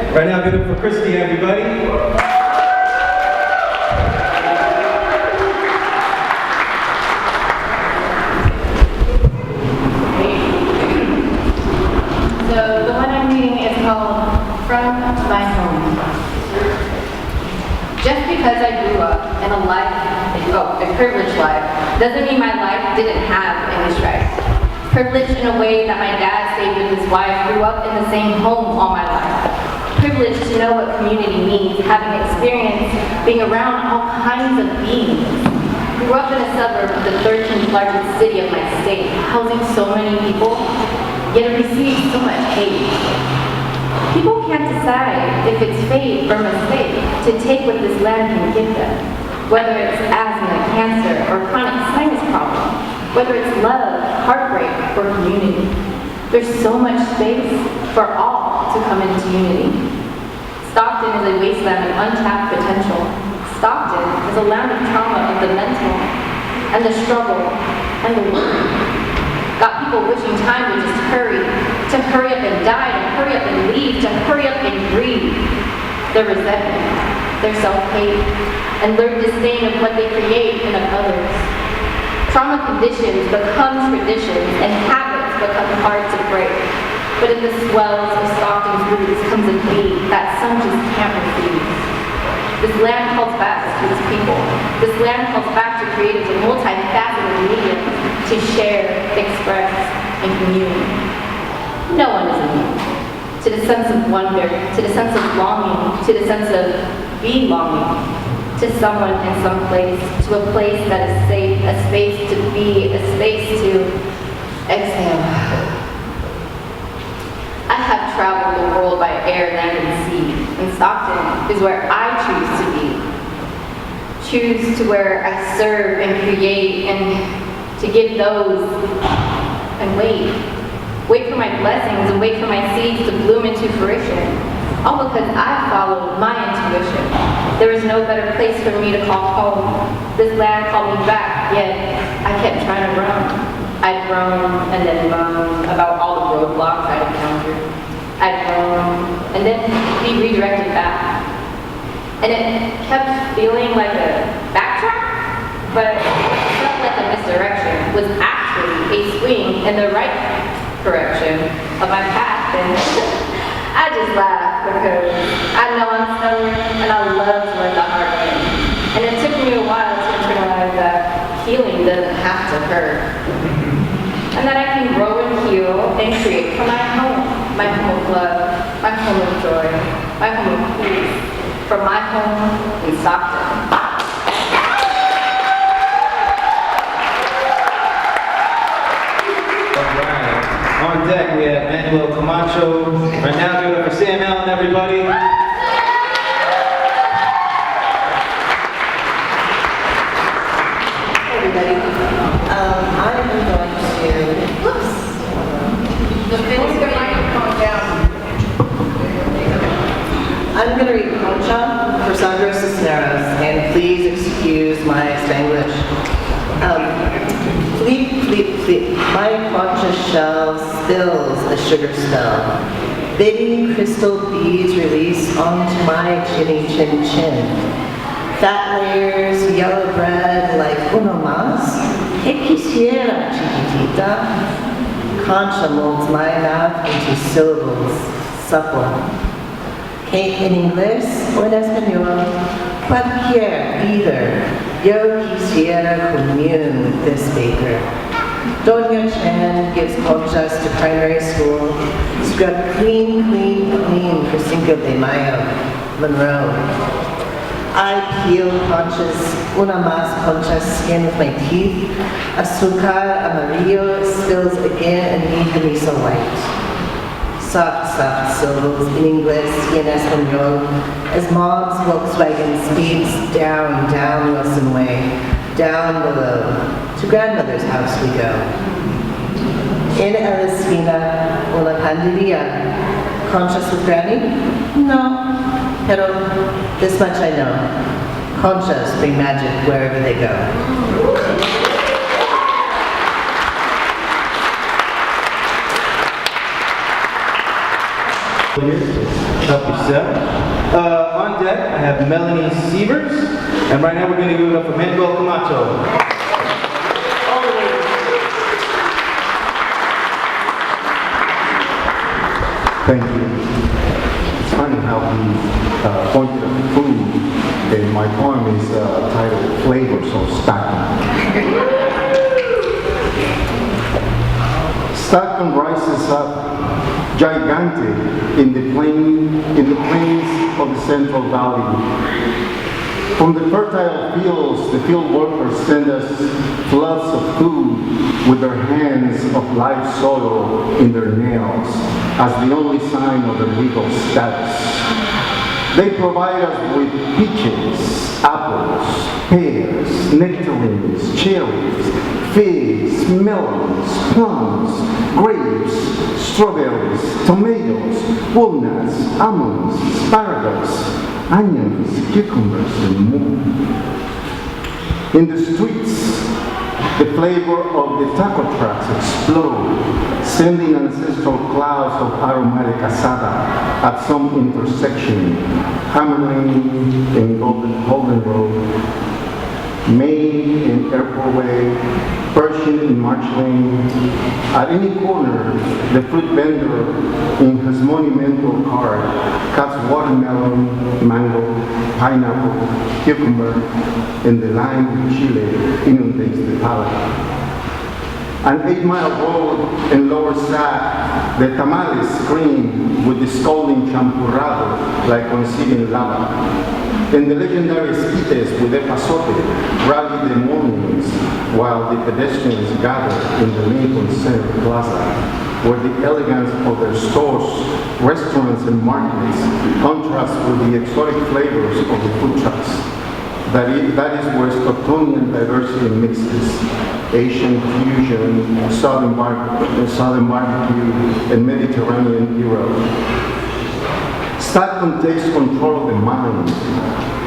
Right now, give it up for Christy, everybody. So the one I'm reading is called From My Home. Just because I grew up in a privileged life, doesn't mean my life didn't have any strife. Privileged in a way that my dad stayed with his wife, grew up in the same home all my life. Privileged to know what community means, having experience being around all kinds of beings. Grew up in a suburb of the 13th largest city of my state, housing so many people, yet it receives so much hate. People can't decide if it's fate or mistake to take what this land can give them, whether it's asthma, cancer, or chronic sinus problem, whether it's love, heartbreak, or community. There's so much space for all to come into unity. Stockton is a wasteland of untapped potential. Stockton is a land of trauma of the mental, and the struggle, and the worry. Got people wishing time would just hurry, to hurry up and die, to hurry up and leave, to hurry up and grieve. Their resentment, their self-hate, and their disdain of what they create and of others. Trauma conditions become traditions, and habits become hard to break. But in the swells of Stockton's roots comes a beat that some just can't refuse. This land calls back to its people. This land calls back to creatives of multifaceted mediums to share, express, and commune. No one is immune to the sense of wonder, to the sense of longing, to the sense of belonging, to someone in some place, to a place that is safe, a space to be, a space to exhale. I have traveled the world by air, land, and sea, and Stockton is where I choose to be. Choose to where I serve and create and to give those and wait. Wait for my blessings and wait for my seeds to bloom into fruition. All because I followed my intuition. There was no better place for me to call home. This land called me back, yet I kept trying to run. I'd grown and then moaned about all the roadblocks I'd encountered. I'd grown and then be redirected back. And it kept feeling like a backtrack, but it felt like a misdirection. It was actually a swing in the right direction of my path. And I just laugh because I know I'm stubborn and I love to learn the hard way. And it took me a while to internalize that healing doesn't have to hurt. And that I can grow and heal and create from my home of love, my home of joy, my home of peace, from my home in Stockton. On deck, we have Manuel Camacho. Right now, give it up for Sam Allen, everybody. I'm going to read Concha for Sandra Cisneros, and please excuse my Spanglish. Fleet, fleet, fleet, my Concha shell spills a sugar spell. Bidding crystal beads release onto my chinny chin chin. Fat layers, yellow bread like uno más. Que quisiera, chiquitita. Concha molds my mouth into syllables, supple. Que en inglés o en español, cualquier, either. Yo quisiera commune with this baker. Doña Chan gives conchas to primary school. Scrub clean, clean, clean for Cinco de Mayo, Monroe. I peel conchas, una más conchas skin with my teeth. Azúcar amarillo spills again and leaves me so white. Soft, soft syllables in English y en español, as Mom's Volkswagen speeds down, down Wilson Way, down below, to grandmother's house we go. In la esquina, una panderia, conscious with Granny? No, pero this much I know, conchas bring magic wherever they go. Help yourself. On deck, I have Melanie Sievers, and right now we're going to give it up for Manuel Camacho. Thank you. It's funny how we pointed at food, and my poem is titled Flavors of Stockton. Stockton rises up gigantic in the plains of the Central Valley. From the fertile fields, the field workers send us floods of food with their hands of live soil in their nails as the only sign of their legal status. They provide us with peaches, apples, pears, nectarines, cherries, figs, melons, plums, grapes, strawberries, tomatoes, walnuts, almonds, asparagus, onions, cucumbers, and more. In the streets, the flavor of the taco trucks explode, sending ancestral clouds of aromatic asada at some intersection, Hammerlane and Golden Road, Main and Airport Way, Pershing and March Lane. At any corner, the fruit vendor in his monumental cart cuts watermelon, mango, pineapple, cucumber, and the lime chile inundates the palate. An 8-mile road in Lower Sac, the tamales scream with the scalding champurrado like conceiving lava. And the legendary esquites with epazote rally the mornings while the pedestrians gather in the Lincoln Center Plaza, where the elegance of their stores, restaurants, and markets contrast with the exotic flavors of the food trucks. That is where Stocktonian diversity mixes Asian fusion, Southern barbecue, and Mediterranean hero. Stockton takes control of the mind.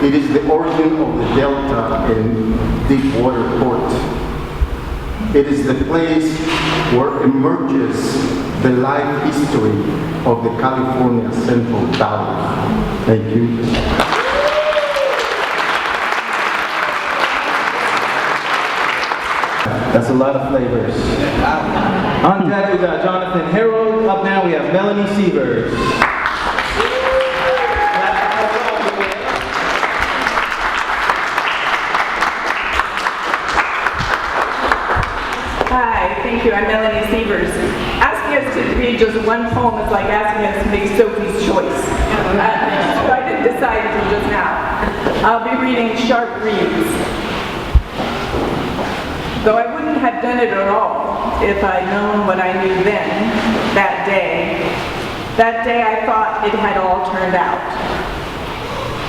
It is the origin of the Delta and Deepwater Port. It is the place where emerges the life history of the California Central Valley. Thank you. That's a lot of flavors. On deck, we got Jonathan Harold. Up now, we have Melanie Sievers. Hi, thank you. I'm Melanie Sievers. Asking us to read just one poem is like asking us to make Sophie's Choice. So I didn't decide until just now. I'll be reading Sharp Reads. Though I wouldn't have done it at all if I'd known what I knew then, that day I thought it had all turned out.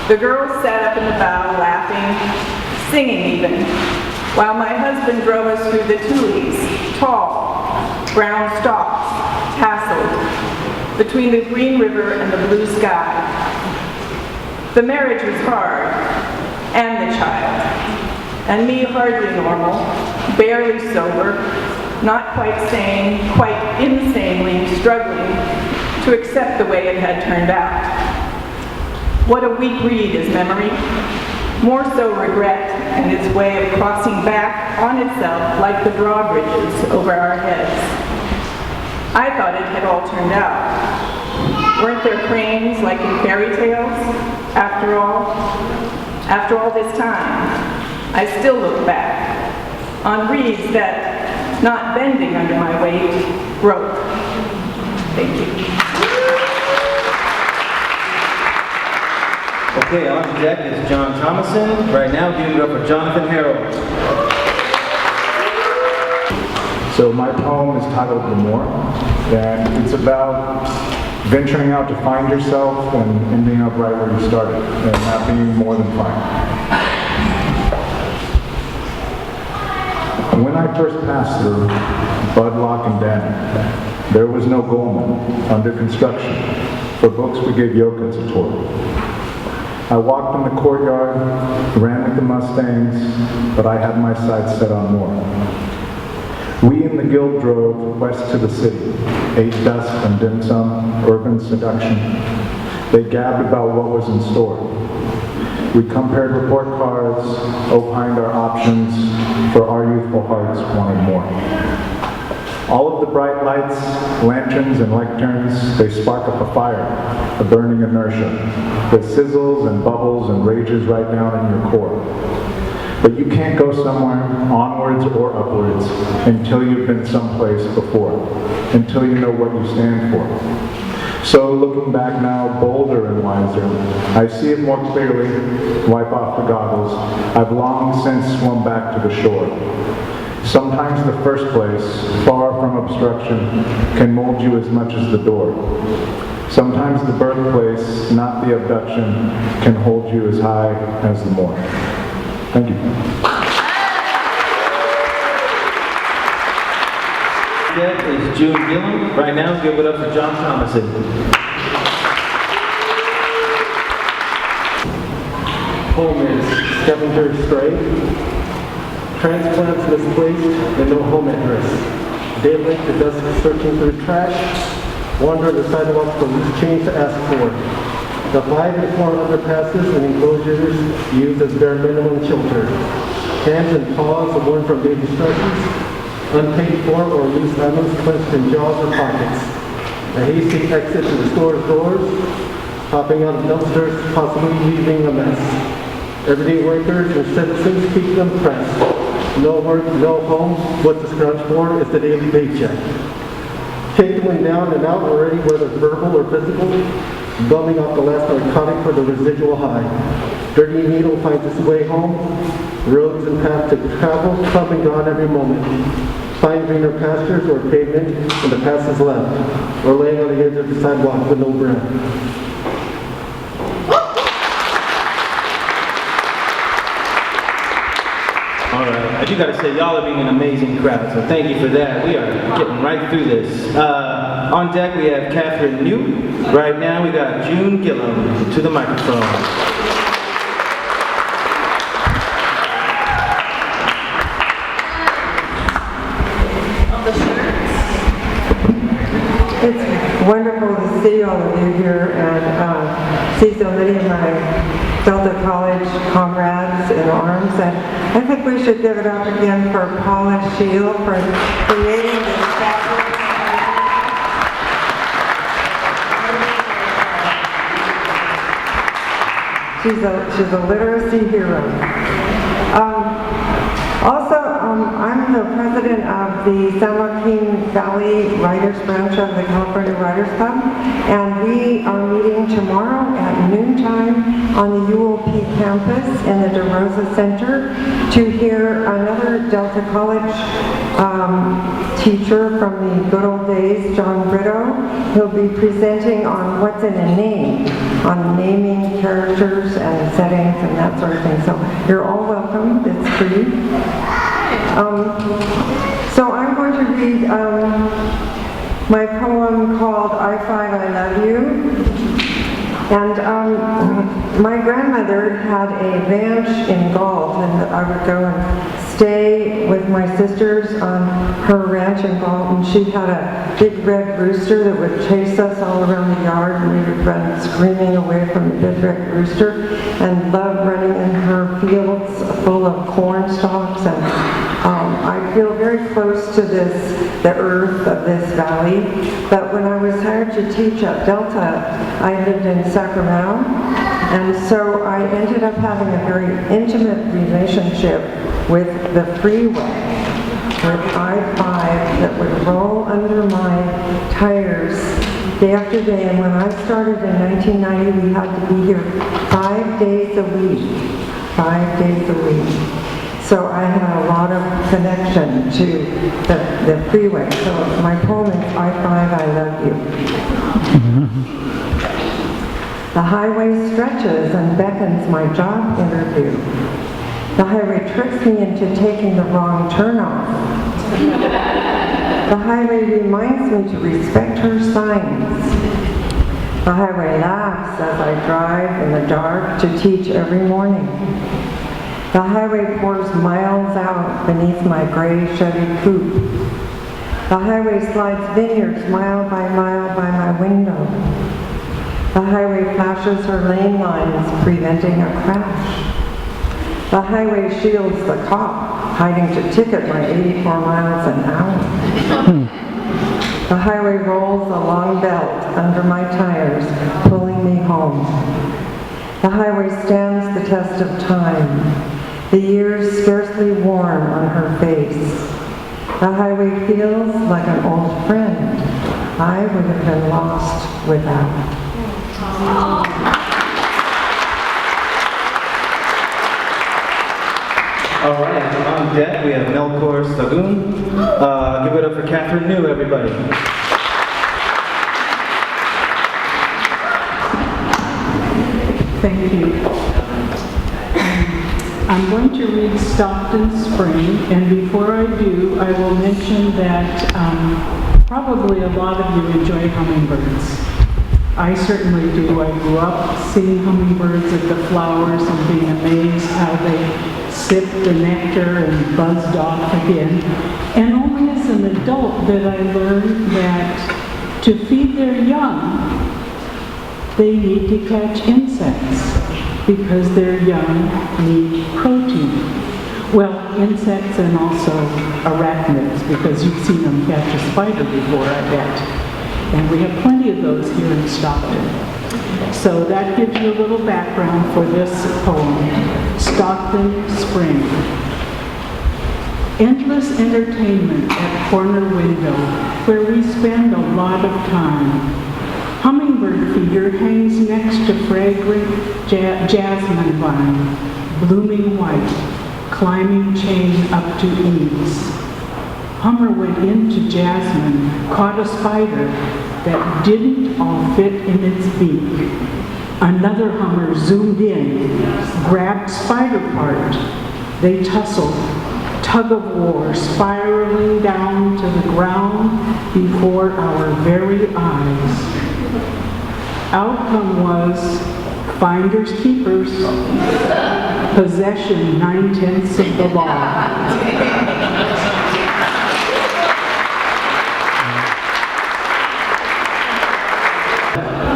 The girls sat up in the bow laughing, singing even, while my husband drove us through the tules, tall, brown stalks, tasseled, between the green river and the blue sky. The marriage was hard, and the child. And me hardly normal, barely sober, not quite sane, quite insanely struggling to accept the way it had turned out. What a weak reed is memory, more so regret and its way of crossing back on itself like the drawbridges over our heads. I thought it had all turned out. Weren't there cranes like in fairy tales? After all this time, I still look back on reeds that, not bending under my weight, broke. Thank you. Okay, on deck is John Thomason. Right now, giving it up for Jonathan Harold. So my poem is titled The More, and it's about venturing out to find yourself and ending up right where you started, and that being more than fine. When I first passed through Budlock and Danny, there was no Goldman under construction. For books, we gave Yokins a tour. I walked in the courtyard, ran with the Mustangs, but I had my sights set on more. We in the guild drove west to the city, ate dusk and dim sum, urban seduction, They gabbed about what was in store. We compared report cards, opined our options, for our youthful hearts wanted more. All of the bright lights, lanterns, and lecterns, they spark up a fire, a burning inertia that sizzles and bubbles and rages right down in your core. But you can't go somewhere, onwards or upwards, until you've been someplace before, until you know what you stand for. So looking back now, bolder and wiser, I see it more clearly, wipe off the goggles. I've long since swum back to the shore. Sometimes the first place, far from obstruction, can mold you as much as the door. Sometimes the birthplace, not the abduction, can hold you as high as the moor. Thank you. That is June Gillum. Right now, give it up for John Thomason. Home is scavenger stray. Transplants misplaced and no home at risk. Daylight to dusk searching through trash. Wander the sidewalk for loose change to ask for. The 5 and 4 underpasses and enclosures used as bare minimum shelter. Hands and paws worn from daily stretches. Unpaid for or loose items clenched in jaws or pockets. A hasty exit to the store's doors. Hopping out of dumpsters, possibly leaving a mess. Everyday workers and citizens keep them pressed. No work, no home. What the scrounge for is the daily paycheck. Kicked when down and out already, whether verbal or physical. Bumming off the last narcotic for the residual high. Dirty needle finds its way home. Roads and paths to travel come and gone every moment. Find greener pastures or pavement and the past is left. Or laying on the edge of the sidewalk with no breath. All right, I do gotta say, y'all are being an amazing crowd, so thank you for that. We are getting right through this. On deck, we have Catherine New. Right now, we got June Gillum to the microphone. It's wonderful to see all of you here and see so many of my Delta College comrades in arms. And I think we should give it up again for Paula Shield for creating this fabulous. She's a literacy hero. I'm the president of the San Joaquin Valley Writers Branch of the California Writers Club, and we are meeting tomorrow at noontime on the UOP campus in the DeRosa Center to hear another Delta College teacher from the good old days, John Brito. He'll be presenting on what's in a name, on naming characters and settings and that sort of thing. So you're all welcome. It's free. So I'm going to read my poem called I Five, I Love You. And my grandmother had a ranch in Galt, and I would go and stay with my sisters on her ranch in Galt, and she had a big red rooster that would chase us all around the yard, and we would run screaming away from the big red rooster, and loved running in her fields full of corn stalks. And I feel very close to the earth of this valley, but when I was hired to teach at Delta, I lived in Sacramento, and so I ended up having a very intimate relationship with the freeway, with I-5 that would roll under my tires day after day. And when I started in 1990, we had to be here 5 days a week, 5 days a week. So I had a lot of connection to the freeway. So my poem is I-5, I Love You. The highway stretches and beckons my job interview. The highway tricks me into taking the wrong turnoff. The highway reminds me to respect her signs. The highway laughs as I drive in the dark to teach every morning. The highway pours miles out beneath my gray Chevy coupe. The highway slides vineyards mile by my window. The highway flashes her lane lines, preventing a crash. The highway shields the cop, hiding to ticket my 84 miles an hour. The highway rolls a long belt under my tires, pulling me home. The highway stands the test of time, the years scarcely worn on her face. The highway feels like an old friend I would have been lost without. All right, on deck we have Melkor Sagun. Give it up for Catherine New, everybody. Thank you. I'm going to read Stockton Spring, and before I do, I will mention that probably a lot of you enjoy hummingbirds. I certainly do. I grew up seeing hummingbirds at the flowers and being amazed how they sipped the nectar and buzzed off again. And only as an adult did I learn that to feed their young, they need to catch insects because their young need protein. Well, insects and also arachnids, because you've seen them catch a spider before, I bet. And we have plenty of those here in Stockton. So that gives you a little background for this poem, Stockton Spring. Endless entertainment at corner window, where we spend a lot of time. Hummingbird feeder hangs next to fragrant jasmine vine, blooming white, climbing chain up to eaves. Hummer went into jasmine, caught a spider that didn't all fit in its beak. Another hummer zoomed in, grabbed spider part. They tussled, tug of war, spiraling down to the ground before our very eyes. Outcome was finders keepers, possession 9/10 of the law.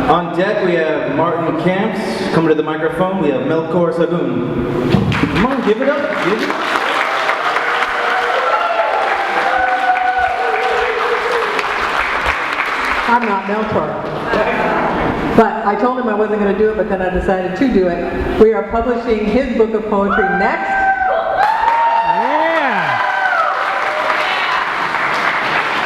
On deck we have Martin Camps. Coming to the microphone, we have Melkor Sagun. Come on, give it up, give it up. I'm not Melkor. But I told him I wasn't going to do it, but then I decided to do it. We are publishing his book of poetry next.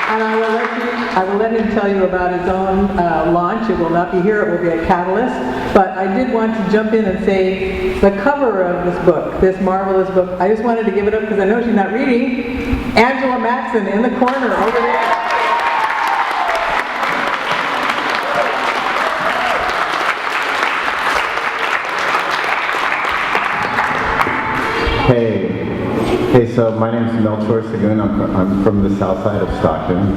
And I will let him tell you about his own launch. It will not be here, it will be at Catalyst. But I did want to jump in and say the cover of this book, this marvelous book, I just wanted to give it up because I know she's not reading. Angela Maxson in the corner over there. Hey, so my name is Melkor Sagun. I'm from the south side of Stockton.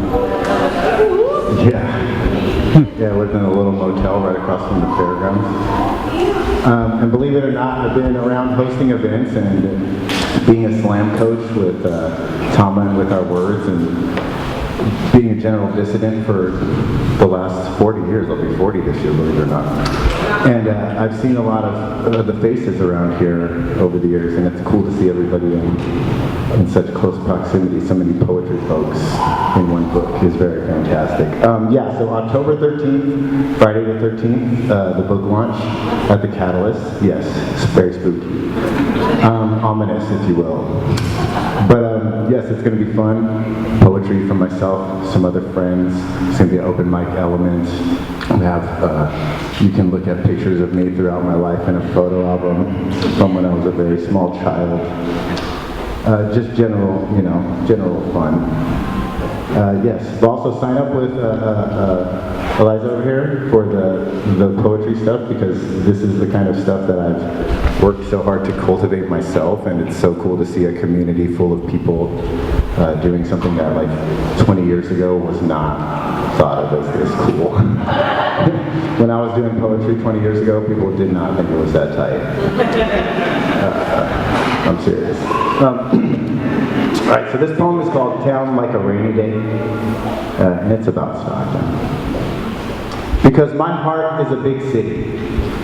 Yeah, I lived in a little motel right across from the fairgrounds. And believe it or not, I've been around hosting events and being a slam coach with Tama and with our words, and being a general dissident for the last 40 years. I'll be 40 this year, believe it or not. And I've seen a lot of the faces around here over the years, and it's cool to see everybody in such close proximity. So many poetry folks in one book is very fantastic. So October 13th, Friday the 13th, the book launch at the Catalyst. Yes, it's very spooky. Ominous, if you will. But yes, it's going to be fun. Poetry from myself, some other friends. It's going to be an open mic element. We have, you can look at pictures of me throughout my life in a photo album from when I was a very small child. Just general fun. Yes, we'll also sign up with Eliza over here for the poetry stuff, because this is the kind of stuff that I've worked so hard to cultivate myself, and it's so cool to see a community full of people doing something that like 20 years ago was not thought of as this cool. When I was doing poetry 20 years ago, people did not think it was that tight. I'm serious. Alright, so this poem is called Town Like a Rainy Day, and it's about Stockton. Because my heart is a big city,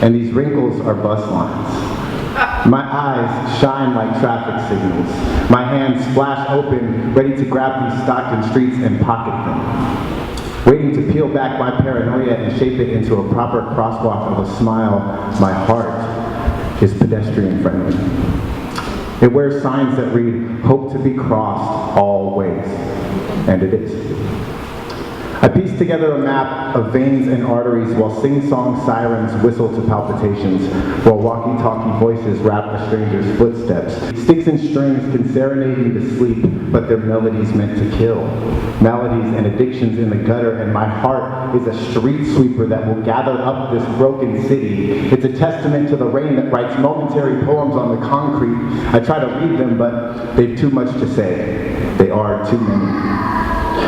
and these wrinkles are bus lines. My eyes shine like traffic signals. My hands flash open, ready to grab these Stockton streets and pocket them. Waiting to peel back my paranoia and shape it into a proper crosswalk of a smile. My heart is pedestrian friendly. It wears signs that read, "Hope to be crossed all ways," and it is. I pieced together a map of veins and arteries while sing-song sirens whistle to palpitations, while walkie-talkie voices rap a stranger's footsteps. Sticks and strings can serenade you to sleep, but they're melodies meant to kill. Maladies and addictions in the gutter, and my heart is a street sweeper that will gather up this broken city. It's a testament to the rain that writes momentary poems on the concrete. I try to read them, but they've too much to say. They are too many.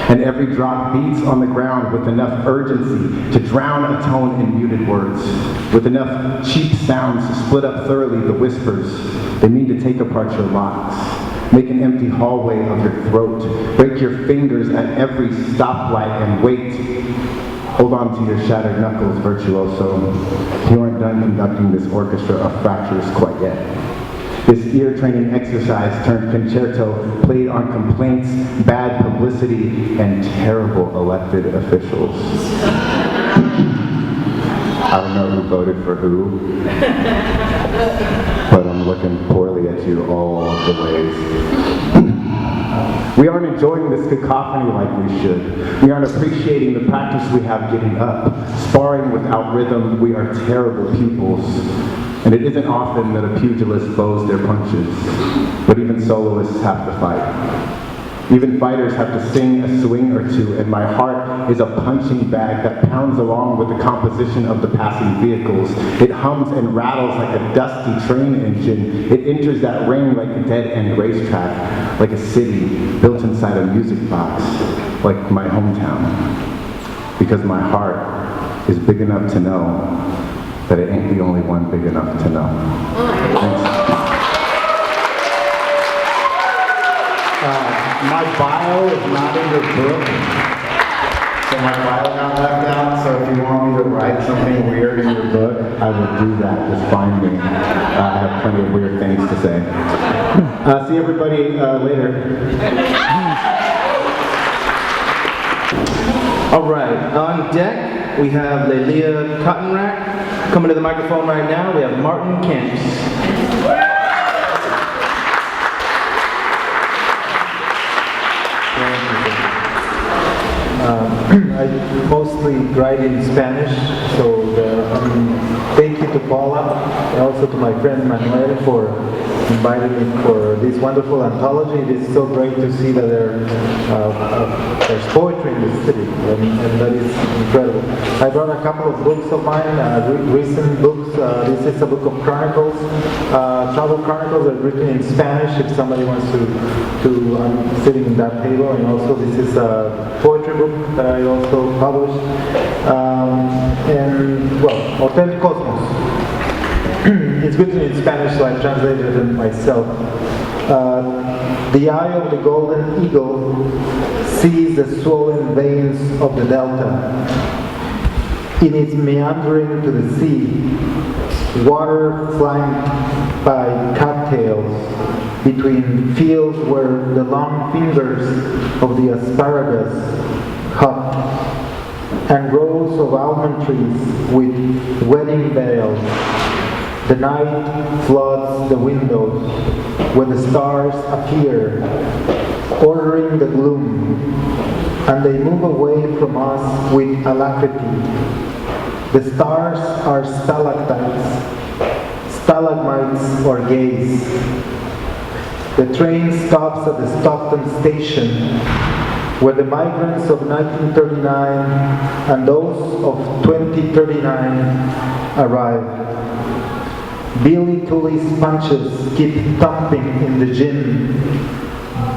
And every drop beats on the ground with enough urgency to drown a tone in muted words, with enough cheap sounds to split up thoroughly the whispers. They mean to take apart your locks, make an empty hallway of your throat, break your fingers at every stoplight and wait. Hold on to your shattered knuckles, virtuoso. You aren't done conducting this orchestra of fractures quite yet. This ear training exercise turned concerto played on complaints, bad publicity, and terrible elected officials. I don't know who voted for who, but I'm looking poorly at you all of the ways. We aren't enjoying this cacophony like we should. We aren't appreciating the practice we have getting up. Sparring without rhythm, we are terrible pupils. And it isn't often that a pugilist bows their punches, but even soloists have to fight. Even fighters have to sing a swing or two, and my heart is a punching bag that pounds along with the composition of the passing vehicles. It hums and rattles like a dusty train engine. It enters that ring like a dead-end racetrack, like a city built inside a music box, like my hometown. Because my heart is big enough to know that it ain't the only one big enough to know. Thanks. My bio is not in your book, so my bio got left out, so if you want me to write something weird in your book, I will do that. Just find me. I have plenty of weird things to say. See everybody later. All right, on deck, we have Lelia Cottonrack. Coming to the microphone right now, we have Martin Camps. I mostly write in Spanish, so thank you to Paula and also to my friend Manuel for inviting me for this wonderful anthology. It is so great to see that there's poetry in the city, and that is incredible. I brought a couple of books of mine, recent books. This is a book of chronicles, travel chronicles that are written in Spanish if somebody wants to I'm sitting in that table, and also this is a poetry book that I also published, and well, Hotel Cosmos. It's written in Spanish, so I translated it myself. The eye of the golden eagle sees the swollen veins of the delta. In its meandering to the sea, water flanked by cattails between fields where the long fingers of the asparagus hopped, and rows of almond trees with wedding veils. The night floods the windows where the stars appear, ordering the gloom, and they move away from us with alacrity. The stars are stalactites, stalagmites or gays. The train stops at the Stockton station, where the migrants of 1939 and those of 2039 arrive. Billy Tully's punches keep thumping in the gin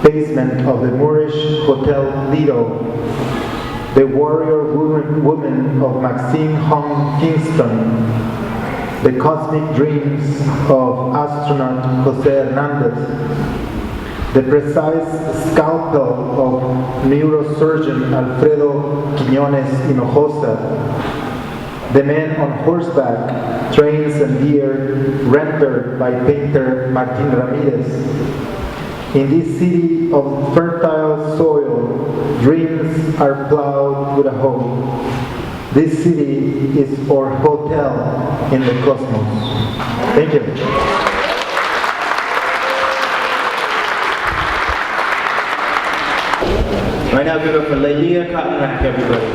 basement of the Moorish Hotel Lido. The warrior woman of Maxine Hong Kingston. The cosmic dreams of astronaut Jose Hernandez. The precise scalpel of neurosurgeon Alfredo Quiñones Hinojosa. The Man on Horseback, Trains and Deer, rendered by painter Martin Ramirez. In this city of fertile soil, dreams are plowed with a hoe. This city is our hotel in the cosmos. Thank you. Right now, give it up for Leia Cotton-Rack, everybody.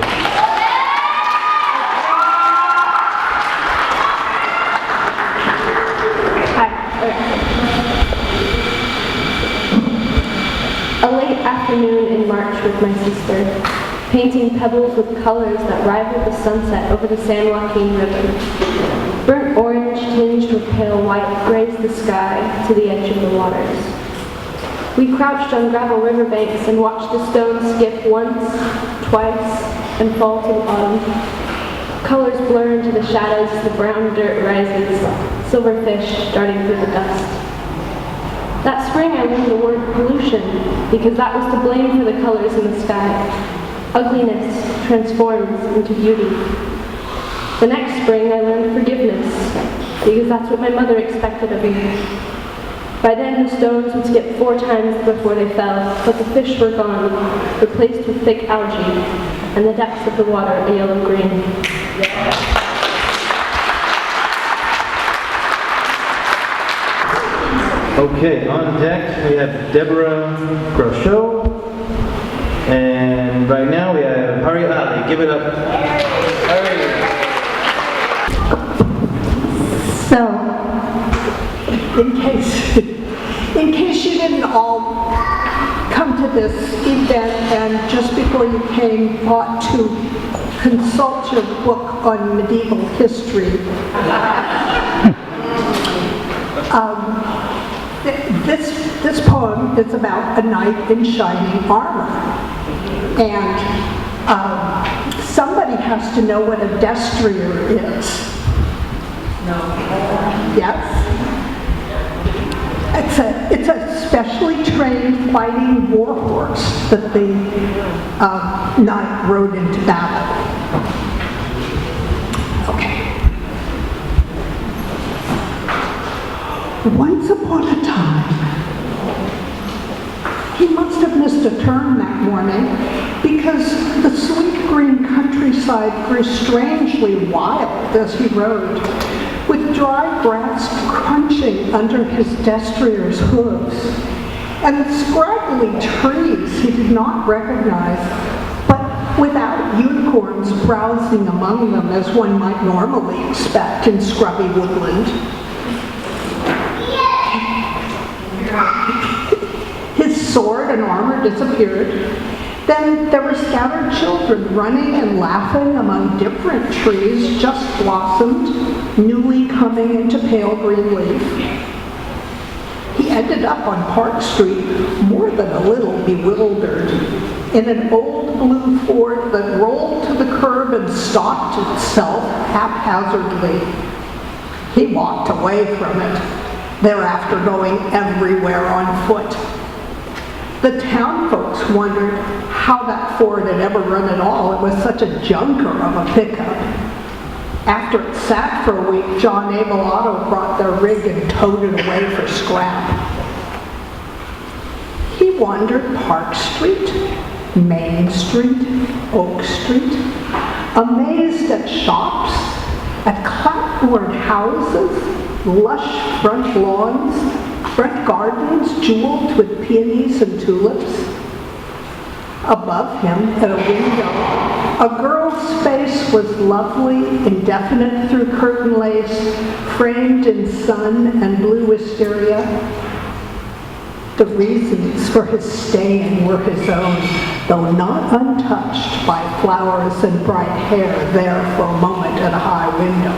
A late afternoon in March with my sister, painting pebbles with colors that rivaled the sunset over the San Joaquin River. Burnt orange tinged with pale white grazed the sky to the edge of the waters. We crouched on gravel riverbanks and watched the stones skip once, twice, and fall to the bottom. Colors blur into the shadows as the brown dirt rises, silverfish darting through the dust. That spring I learned the word pollution, because that was to blame for the colors in the sky. Ugliness transforms into beauty. The next spring I learned forgiveness, because that's what my mother expected of me. By then the stones would skip 4 times before they fell, but the fish were gone, replaced with thick algae, and the depths of the water a yellow-green. Okay, on deck we have Deborah Grochot, and right now we have Hari Ali. Give it up. Hari. So, in case you didn't all come to this event and just before you came thought to consult your book on medieval history, this poem is about a knight in shining armor. And somebody has to know what a destrier is. No. Yes? It's a specially trained fighting war horse that the knight rode into battle. Okay. Once upon a time, he must have missed a turn that morning because the sweet green countryside grew strangely wild as he rode, with dry grass crunching under his destrier's hooves, and the scraggly trees he did not recognize, but without unicorns browsing among them as one might normally expect in scrubby woodland. His sword and armor disappeared. Then there were scattered children running and laughing among different trees just blossomed, newly coming into pale green leaf. He ended up on Park Street more than a little bewildered, in an old blue Ford that rolled to the curb and stopped itself haphazardly. He walked away from it, thereafter going everywhere on foot. The town folks wondered how that Ford had ever run at all. It was such a junker of a pickup. After it sat for a week, John Abel Auto brought their rig and towed it away for scrap. He wandered Park Street, Main Street, Oak Street, amazed at shops, at clapboard houses, lush front lawns, front gardens jeweled with peonies and tulips. Above him, at a window, a girl's face was lovely, indefinite through curtain lace, framed in sun and blue wisteria. The reasons for his staying were his own, though not untouched by flowers and bright hair there for a moment at a high window.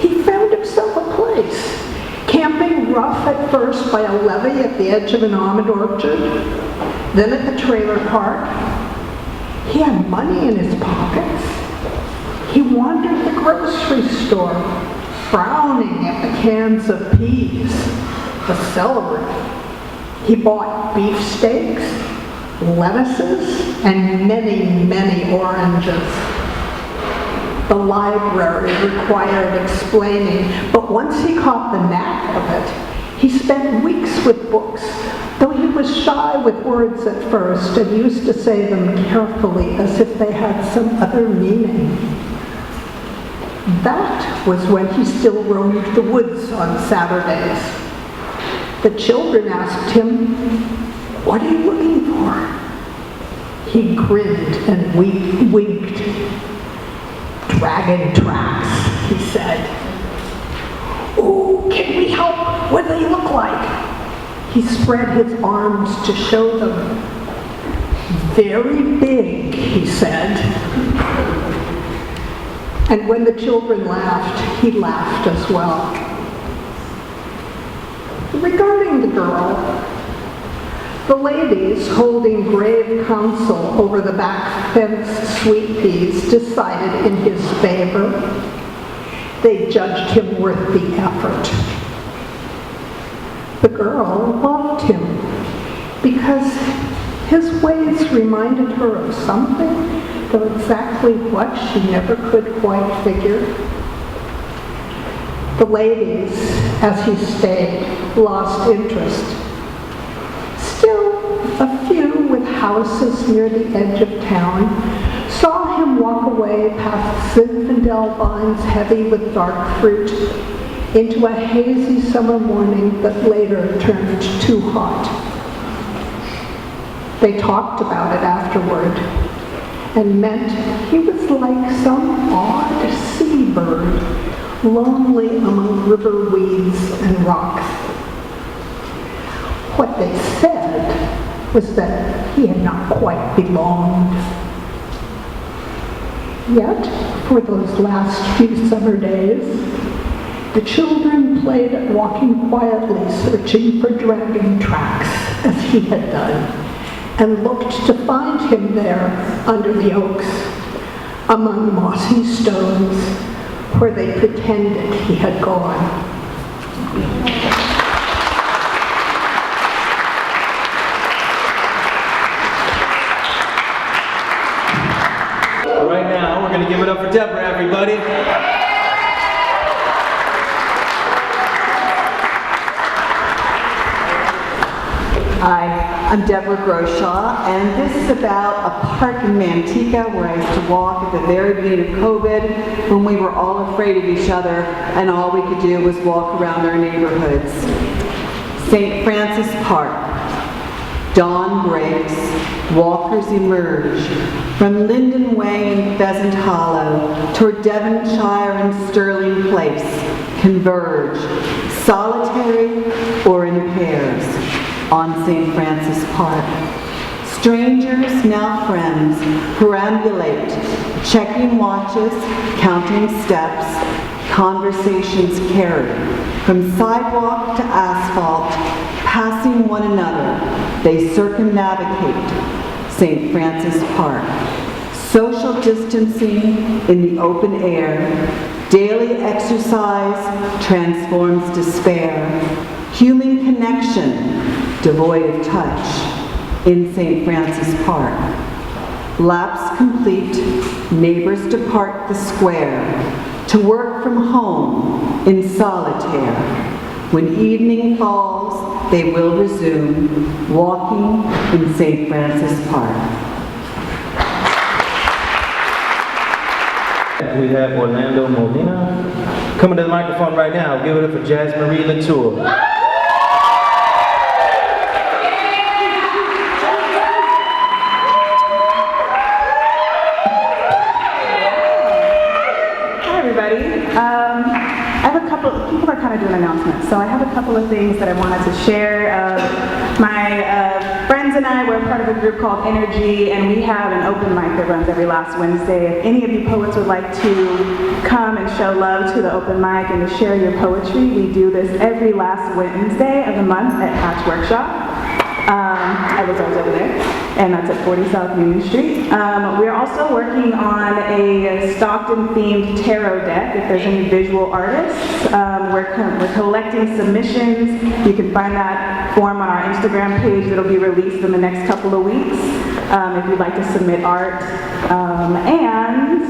He found himself a place, camping rough at first by a levee at the edge of an almond orchard, then at the trailer park. He had money in his pockets. He wandered the grocery store, frowning at the cans of peas, the celery. He bought beefsteaks, lettuces, and many, many oranges. The library required explaining, but once he caught the knack of it, he spent weeks with books, though he was shy with words at first and used to say them carefully as if they had some other meaning. That was when he still roamed the woods on Saturdays. The children asked him, "What are you looking for?" He grinned and winked. "Dragon tracks," he said. "Oh, can we help? What do they look like?" He spread his arms to show them. "Very big," he said. And when the children laughed, he laughed as well. Regarding the girl, the ladies, holding grave counsel over the back fence sweet peas, decided in his favor. They judged him worth the effort. The girl loved him because his ways reminded her of something, though exactly what she never could quite figure. The ladies, as he stayed, lost interest. Still, a few with houses near the edge of town saw him walk away past Zinfandel vines heavy with dark fruit into a hazy summer morning that later turned too hot. They talked about it afterward and meant he was like some odd seabird, lonely among river weeds and rocks. What they said was that he had not quite belonged. Yet, for those last few summer days, the children played at walking quietly, searching for dragon tracks, as he had done, and looked to find him there under the oaks, among mossy stones, where they pretended he had gone. Right now, we're going to give it up for Deborah, everybody. Hi, I'm Deborah Groshaw, and this is about a park in Manteca where I used to walk at the very beginning of COVID when we were all afraid of each other and all we could do was walk around our neighborhoods. St. Francis Park. Dawn breaks, walkers emerge from Linden Way and Pheasant Hollow toward Devonshire and Sterling Place, converge, solitary or in pairs, on St. Francis Park. Strangers, now friends, perambulate, checking watches, counting steps, conversations carry from sidewalk to asphalt, passing one another, they circumnavigate St. Francis Park. Social distancing in the open air, daily exercise transforms despair, human connection devoid of touch in St. Francis Park. Lapse complete, neighbors depart the square to work from home in solitaire. When evening falls, they will resume walking in St. Francis Park. We have Orlando Molina coming to the microphone right now. Give it up for Jazz Marie Latour. I have a couple, people are kind of doing announcements, so I have a couple of things that I wanted to share. My friends and I were part of a group called Energy, and we have an open mic that runs every last Wednesday. If any of you poets would like to come and show love to the open mic and to share your poetry, we do this every last Wednesday of the month at Patch Workshop. I was always over there, and that's at 40 South Union Street. We're also working on a Stockton-themed tarot deck. If there's any visual artists, we're collecting submissions. You can find that form on our Instagram page that'll be released in the next couple of weeks if you'd like to submit art. And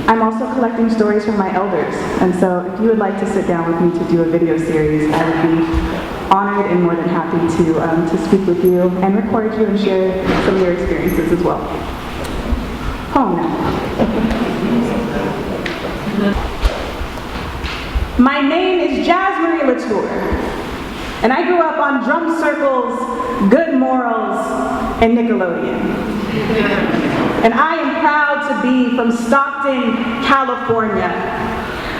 I'm also collecting stories from my elders, and so if you would like to sit down with me to do a video series, I would be honored and more than happy to speak with you and record you and share some of your experiences as well. Home now. My name is Jazz Marie Latour, and I grew up on Drum Circles, Good Morals, and Nickelodeon. And I am proud to be from Stockton, California,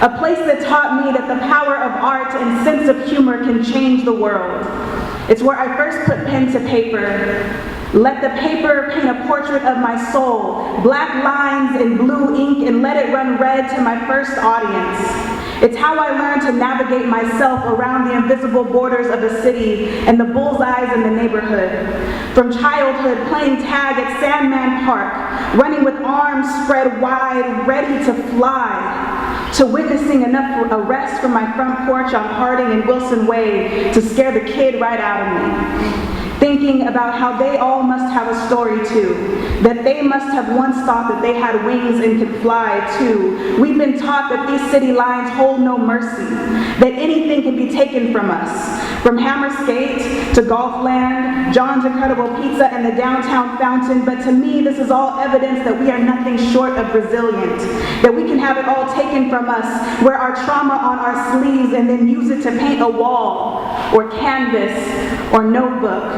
a place that taught me that the power of art and sense of humor can change the world. It's where I first put pen to paper. Let the paper paint a portrait of my soul, black lines in blue ink, and let it run red to my first audience. It's how I learned to navigate myself around the invisible borders of the city and the bullseyes in the neighborhood. From childhood, playing tag at Sandman Park, running with arms spread wide, ready to fly, to witnessing enough arrests from my front porch on Harding and Wilson Way to scare the kid right out of me. Thinking about how they all must have a story too, that they must have once thought that they had wings and could fly too. We've been taught that these city lines hold no mercy, that anything can be taken from us, from Hammerskate to Golfland, John's Incredible Pizza and the downtown fountain, but to me this is all evidence that we are nothing short of resilient, that we can have it all taken from us, wear our trauma on our sleeves and then use it to paint a wall or canvas or notebook,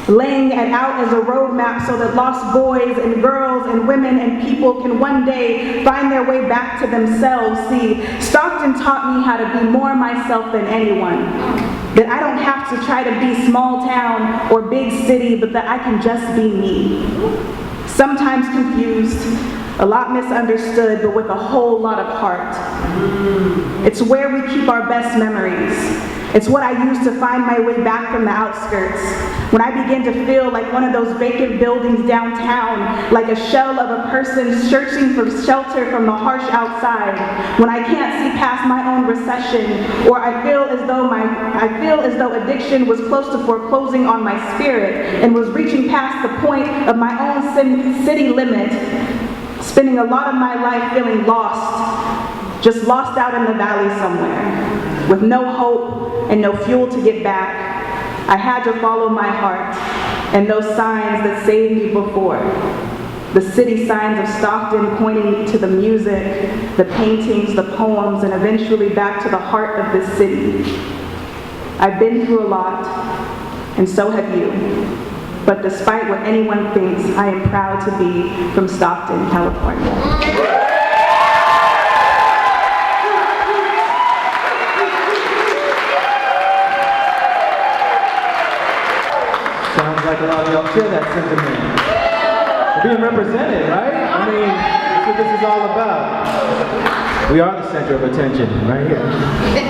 laying it out as a roadmap so that lost boys and girls and women and people can one day find their way back to themselves. See, Stockton taught me how to be more myself than anyone, that I don't have to try to be small town or big city, but that I can just be me. Sometimes confused, a lot misunderstood, but with a whole lot of heart. It's where we keep our best memories. It's what I use to find my way back from the outskirts. When I begin to feel like one of those vacant buildings downtown, like a shell of a person searching for shelter from the harsh outside. When I can't see past my own recession, or I feel as though addiction was close to foreclosing on my spirit and was reaching past the point of my own city limit, spending a lot of my life feeling lost, just lost out in the valley somewhere, with no hope and no fuel to get back. I had to follow my heart and those signs that saved me before. The city signs of Stockton pointing me to the music, the paintings, the poems, and eventually back to the heart of this city. I've been through a lot, and so have you. But despite what anyone thinks, I am proud to be from Stockton, California. Sounds like a lot of y'all share that sentiment. We're being represented, right? I mean, that's what this is all about. We are the center of attention, right here.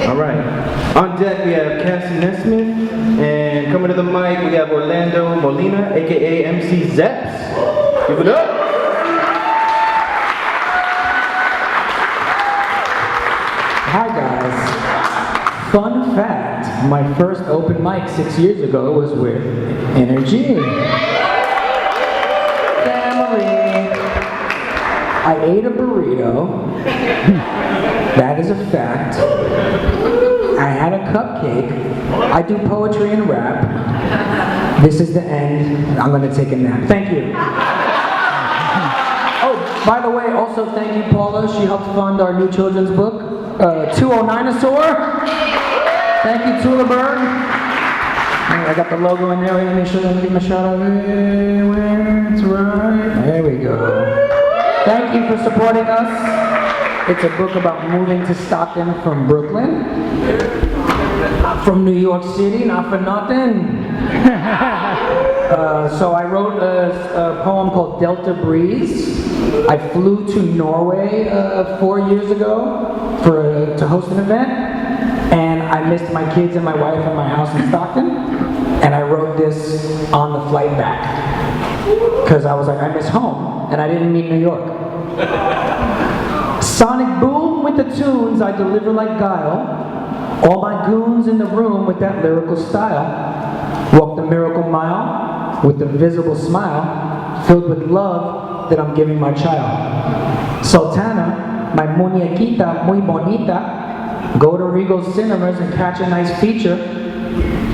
All right. On deck, we have Cassie Nesmith, and coming to the mic, we have Orlando Molina, aka MC Zeps. Give it up. Hi guys. Fun fact, my first open mic 6 years ago was with Energy. Family. I ate a burrito. That is a fact. I had a cupcake. I do poetry and rap. This is the end. I'm gonna take a nap. Thank you. Oh, by the way, also thank you, Paula. She helped fund our new children's book, 209-asaur. Thank you, TuleBurg. I got the logo in there. Let me give him a shout out. Where it's right. There we go. Thank you for supporting us. It's a book about moving to Stockton from Brooklyn. From New York City, not for nothing. So I wrote a poem called Delta Breeze. I flew to Norway 4 years ago to host an event, and I missed my kids and my wife and my house in Stockton, and I wrote this on the flight back, because I was like, I miss home, and I didn't mean New York. Sonic boom with the tunes I deliver like guile, all my goons in the room with that lyrical style, walk the miracle mile with a visible smile, filled with love that I'm giving my child. Sultana, my muñequita muy bonita, go to Regal's Cinemas and catch a nice feature.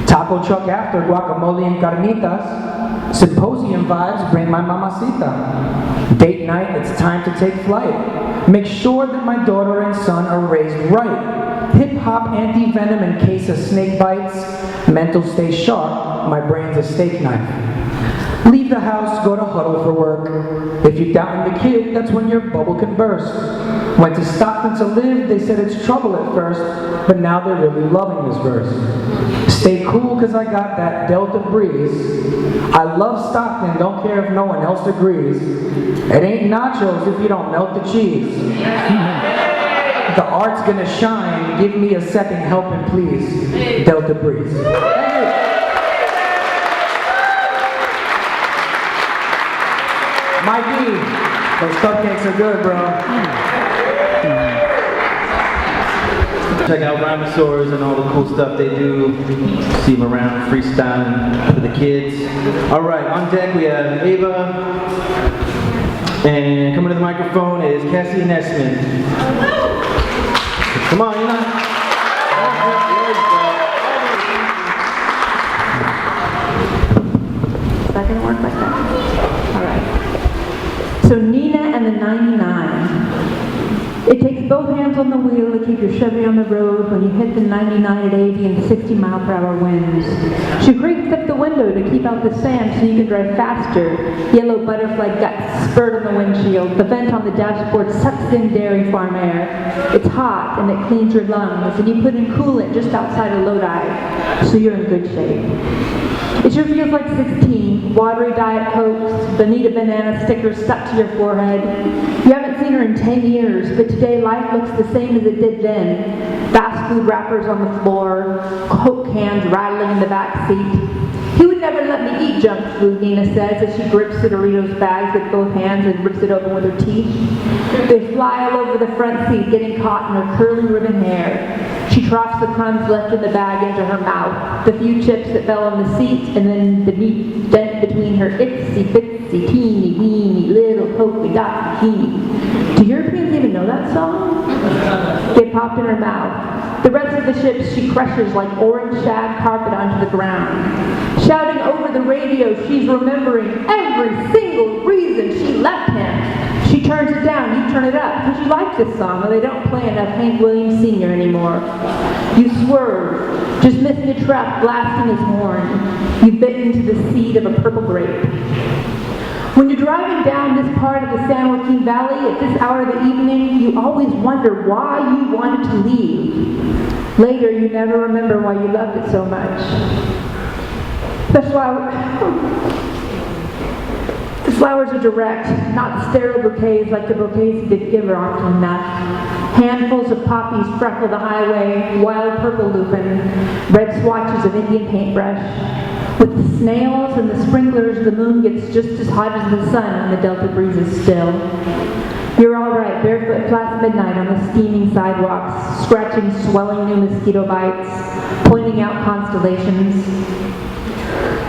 Taco truck after, guacamole and carnitas. Symposium vibes, bring my mamacita. Date night, it's time to take flight. Make sure that my daughter and son are raised right. Hip-hop anti-venom in case of snake bites. Mental stay sharp, my brain's a steak knife. Leave the house, go to huddle for work. If you doubting the kid, that's when your bubble can burst. Went to Stockton to live, they said it's trouble at first, but now they're really loving this verse. Stay cool, cause I got that Delta breeze. I love Stockton, don't care if no one else agrees. It ain't nachos if you don't melt the cheese. The art's gonna shine, give me a second helping please. Delta breeze. Thank you. Mikey, those cupcakes are good, bro. Check out Rhymosaurs and all the cool stuff they do. See them around freestyling for the kids. All right, on deck we have Ava. And coming to the microphone is Cassie Nesman. Come on, you're not... Is that gonna work like that? All right. So Nina and the 99. It takes both hands on the wheel to keep your Chevy on the road when you hit the 99 at 80 and 60 mile-per-hour winds. She cranks up the window to keep out the sand so you can drive faster. Yellow butterfly guts spurt on the windshield. The vent on the dashboard sucks in dairy farm air. It's hot and it cleans your lungs, and you put in coolant just outside of Lodi, so you're in good shape. It sure feels like 16, watery Diet Cokes, Bonita banana stickers stuck to your forehead. You haven't seen her in 10 years, but today life looks the same as it did then. Fast food wrappers on the floor, Coke cans rattling in the back seat. He would never let me eat junk food, Nina says, as she grips the Doritos bags with both hands and rips it open with her teeth. They fly all over the front seat, getting caught in her curly ribbon hair. She troughs the crumbs left in the bag into her mouth, the few chips that fell on the seat, and then the neat dent between her itsy bitsy teeny weeny little polka dot bikini. Do Europeans even know that song? Get popped in her mouth. The rest of the chips she crushes like orange shag carpet onto the ground. Shouting over the radio, she's remembering every single reason she left him. She turns it down, you turn it up, because you like this song, and they don't play enough Hank Williams Sr. anymore. You swerve, just missing a truck blasting his horn. You bit into the seed of a purple grape. When you're driving down this part of the San Joaquin Valley at this hour of the evening, you always wonder why you wanted to leave. Later, you never remember why you loved it so much. The flowers are direct, not sterile bouquets like the bouquets he did give her often enough. Handfuls of poppies freckle the highway, wild purple lupin, red swatches of Indian paintbrush. With the snails and the sprinklers, the moon gets just as hot as the sun and the Delta breezes still. You're all right, barefoot past midnight on the steaming sidewalks, scratching swelling new mosquito bites, pointing out constellations.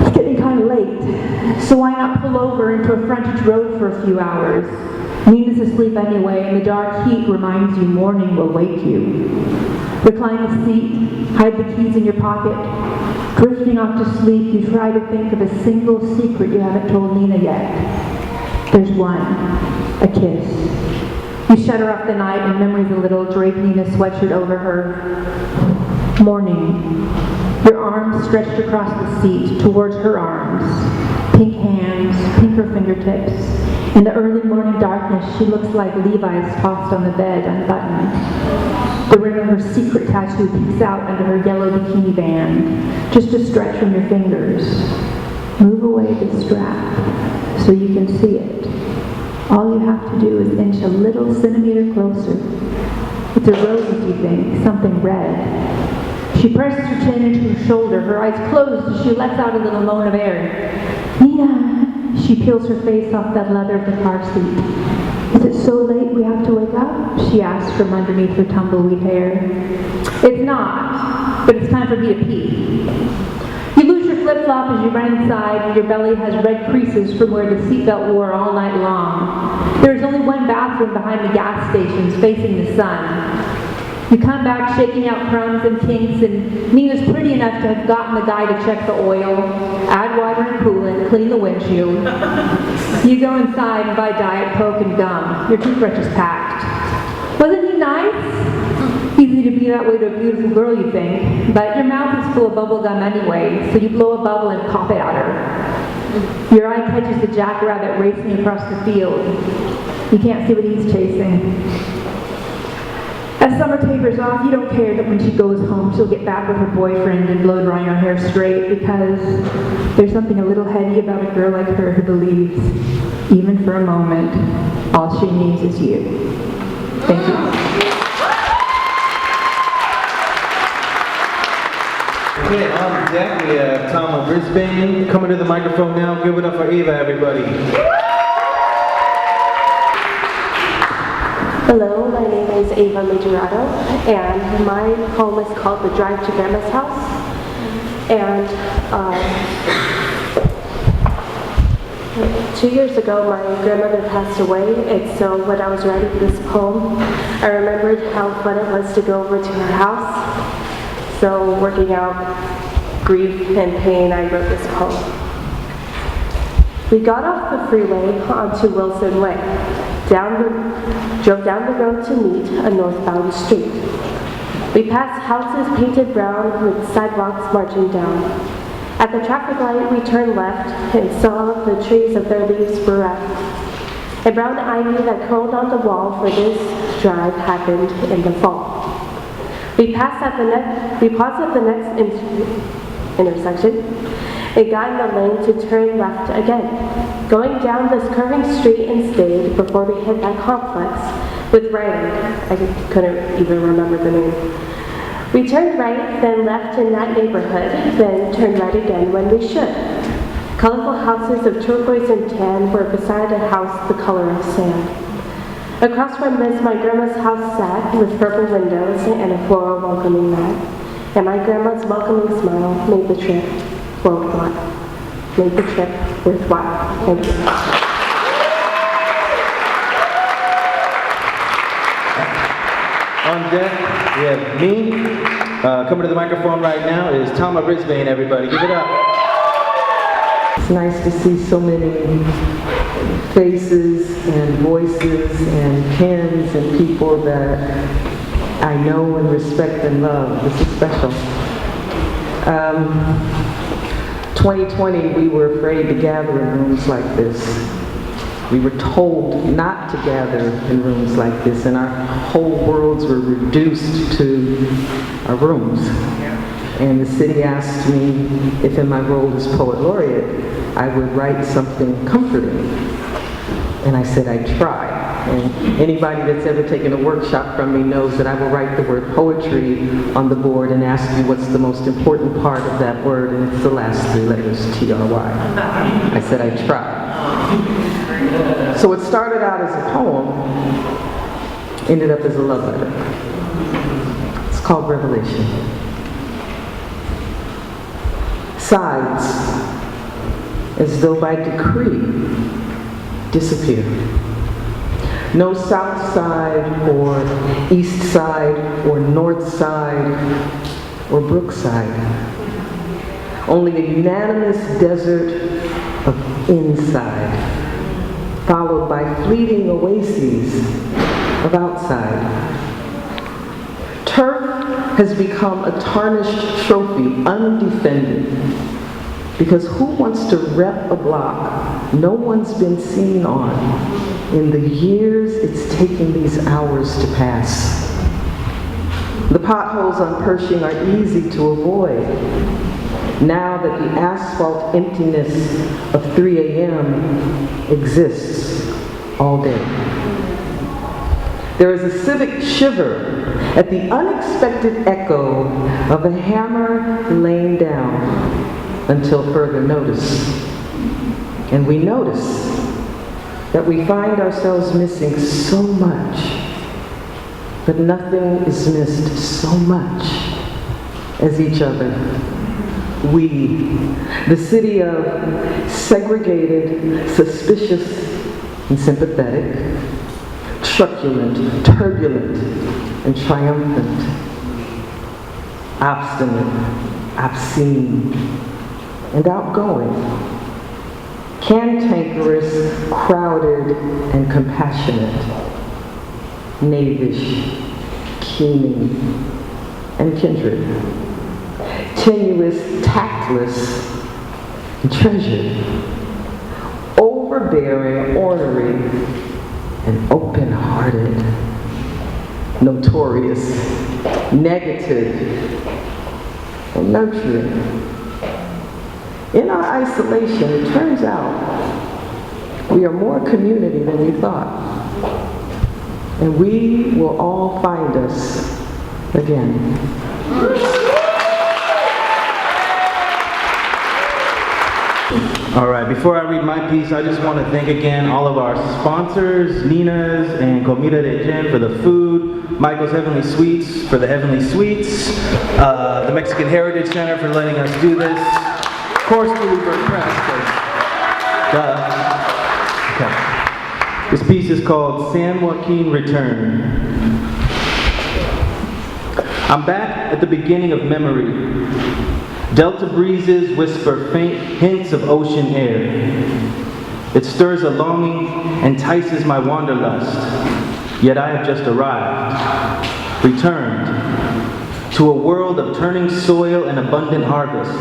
It's getting kind of late, so why not pull over into a frontage road for a few hours? Nina's asleep anyway, and the dark heat reminds you morning will wake you. Recline the seat, hide the keys in your pocket. Drifting off to sleep, you try to think of a single secret you haven't told Nina yet. There's one, a kiss. You shut her off the night, and memories a little, drape Nina's sweatshirt over her. Morning. Your arms stretched across the seat towards her arms. Pink hands, pinker fingertips. In the early morning darkness, she looks like Levi's tossed on the bed, unbuttoned. The rim of her secret tattoo peeks out under her yellow bikini band, just a stretch from your fingers. Move away the strap so you can see it. All you have to do is inch a little centimeter closer. It's a rose, you think, something red. She presses her chin into her shoulder, her eyes closed as she lets out a little moan of air. Nina! She peels her face off that leather of the car seat. Is it so late we have to wake up? She asks from underneath her tumbleweed hair. It's not, but it's time for me to pee. You lose your flip-flop as you run inside, and your belly has red creases from where the seatbelt wore all night long. There was only one bathroom behind the gas stations facing the sun. You come back shaking out crumbs and kinks, and Nina's pretty enough to have gotten the guy to check the oil, add water and coolant, clean the windshield. You go inside and buy Diet Coke and gum. Your toothbrush is packed. Wasn't he nice? Easy to be that way to a beautiful girl, you think, but your mouth is full of bubble gum anyway, so you blow a bubble and pop it at her. Your eye catches the jackrabbit racing across the field. You can't see what he's chasing. As summer tapers off, you don't care that when she goes home, she'll get back with her boyfriend and blow drying her hair straight, because there's something a little heady about a girl like her who believes, even for a moment, all she needs is you. Thank you. Okay, on deck we have Tom of Brisbane coming to the microphone now. Give it up for Eva, everybody. Hello, my name is Eva Majorado, and my home is called The Drive to Grandma's House. And 2 years ago, my grandmother passed away, and so when I was writing this poem, I remembered how fun it was to go over to her house. So working out grief and pain, I wrote this poem. We got off the freeway onto Wilson Way. Drove down the road to meet a northbound street. We passed houses painted brown with sidewalks marching down. At the traffic light, we turned left and saw the trees of their leaves bereft. A brown ivy that curled on the wall for this drive happened in the fall. We paused at the next intersection and got in the lane to turn left again, going down this curving street and stayed before we hit that complex with writing. I couldn't even remember the name. We turned right, then left in that neighborhood, then turned right again when we should. Colorful houses of turquoise and tan were beside a house the color of sand. Across from this, my grandma's house sat with purple windows and a floral welcoming mat. And my grandma's welcoming smile made the trip worthwhile. Made the trip worthwhile. Thank you. On deck, we have me. Coming to the microphone right now is Tom of Brisbane, everybody. Give it up. It's nice to see so many faces and voices and pens and people that I know and respect and love. This is special. 2020, we were afraid to gather in rooms like this. We were told not to gather in rooms like this, and our whole worlds were reduced to our rooms. And the city asked me if in my role as poet laureate, I would write something comforting. And I said I'd try. And anybody that's ever taken a workshop from me knows that I will write the word poetry on the board and ask you what's the most important part of that word, and it's the last three letters, T-R-Y. I said I'd try. So it started out as a poem, ended up as a love letter. It's called Revelation. Sides, as though by decree, disappear. No south side or east side or north side or brookside. Only a unanimous desert of inside, followed by fleeting oases of outside. Turf has become a tarnished trophy, undefended, because who wants to rep a block no one's been seen on in the years it's taken these hours to pass? The potholes on Pershing are easy to avoid now that the asphalt emptiness of 3 a.m. exists all day. There is a civic shiver at the unexpected echo of a hammer laying down until further notice. And we notice that we find ourselves missing so much, but nothing is missed so much as each other. We, the city of segregated, suspicious and sympathetic, truculent, turbulent, and triumphant, obstinate, obscene, and outgoing, cantankerous, crowded, and compassionate, knavish, keening, and kindred, tenuous, tactless, and treasured, overbearing, ornery, and open-hearted, notorious, negative, and nurturing. In our isolation, it turns out we are more community than we thought. And we will all find us again. All right, before I read my piece, I just want to thank again all of our sponsors, Nina's and Comida de Jen for the food, Michael's Heavenly Sweets for the Heavenly Sweets, the Mexican Heritage Center for letting us do this, of course, TuleBurg Press. Okay. This piece is called San Joaquin Return. I'm back at the beginning of memory. Delta breezes whisper faint hints of ocean air. It stirs a longing, entices my wanderlust. Yet I have just arrived, returned to a world of turning soil and abundant harvest.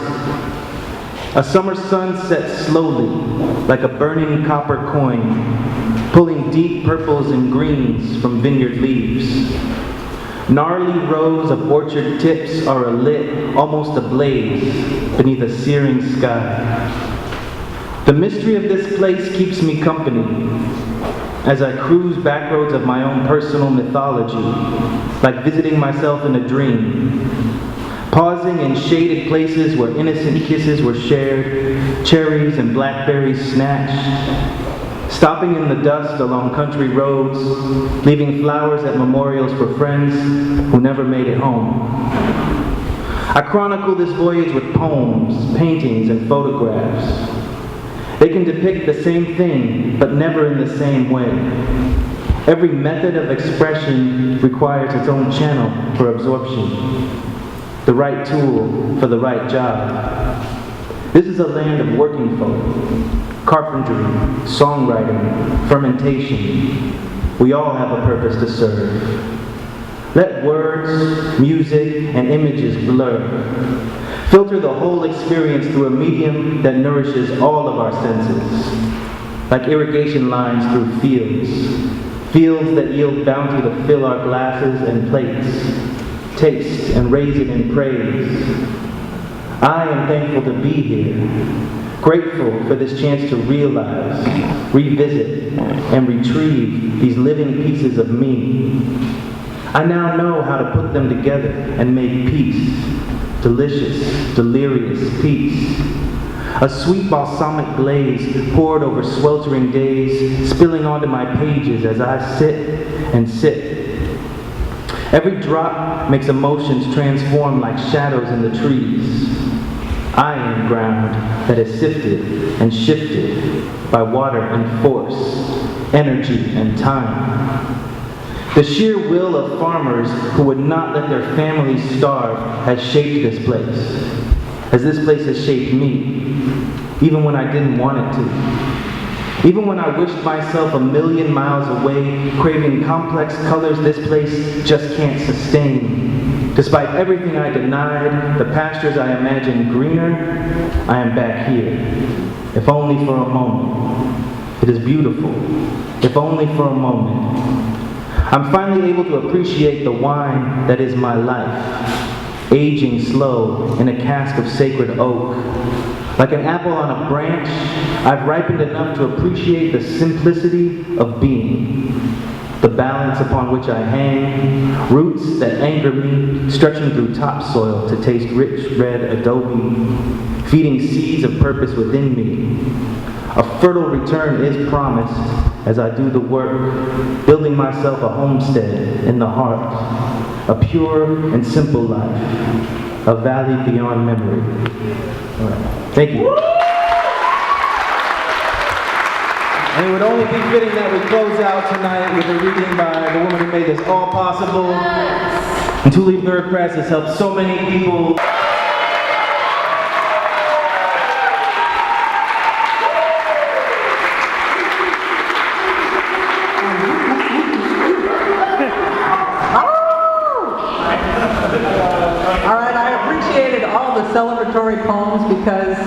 A summer sun sets slowly, like a burning copper coin, pulling deep purples and greens from vineyard leaves. Gnarly rows of orchard tips are alit, almost ablaze, beneath a searing sky. The mystery of this place keeps me company as I cruise back roads of my own personal mythology, like visiting myself in a dream. Pausing in shaded places where innocent kisses were shared, cherries and blackberries snatched. Stopping in the dust along country roads, leaving flowers at memorials for friends who never made it home. I chronicle this voyage with poems, paintings, and photographs. They can depict the same thing, but never in the same way. Every method of expression requires its own channel for absorption. The right tool for the right job. This is a land of working folk, carpentry, songwriting, fermentation. We all have a purpose to serve. Let words, music, and images blur. Filter the whole experience through a medium that nourishes all of our senses, like irrigation lines through fields. Fields that yield bounty to fill our glasses and plates, taste and raise it in praise. I am thankful to be here, grateful for this chance to realize, revisit, and retrieve these living pieces of me. I now know how to put them together and make peace, delicious, delirious peace. A sweet balsamic glaze poured over sweltering days, spilling onto my pages as I sit and sip. Every drop makes emotions transform like shadows in the trees. I am ground that is sifted and shifted by water and force, energy and time. The sheer will of farmers who would not let their families starve has shaped this place, as this place has shaped me, even when I didn't want it to. Even when I wished myself a million miles away, craving complex colors this place just can't sustain. Despite everything I denied, the pastures I imagined greener, I am back here, if only for a moment. It is beautiful, if only for a moment. I'm finally able to appreciate the wine that is my life, aging slow in a cask of sacred oak. Like an apple on a branch, I've ripened enough to appreciate the simplicity of being. The balance upon which I hang, roots that anchor me, stretching through topsoil to taste rich red adobe, feeding seeds of purpose within me. A fertile return is promised as I do the work, building myself a homestead in the heart, a pure and simple life, a valley beyond memory. All right. Thank you. And it would only be fitting that we close out tonight with a reading by the woman who made this all possible. And TuleBurg Press has helped so many people. Celebratory poems because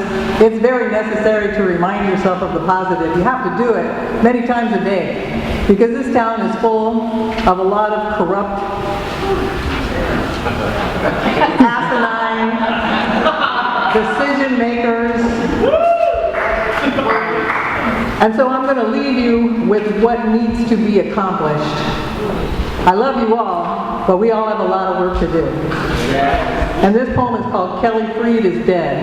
it's very necessary to remind yourself of the positive. You have to do it many times a day because this town is full of a lot of corrupt, asinine decision makers. And so I'm going to leave you with what needs to be accomplished. I love you all, but we all have a lot of work to do. And this poem is called Kelly Freed is Dead.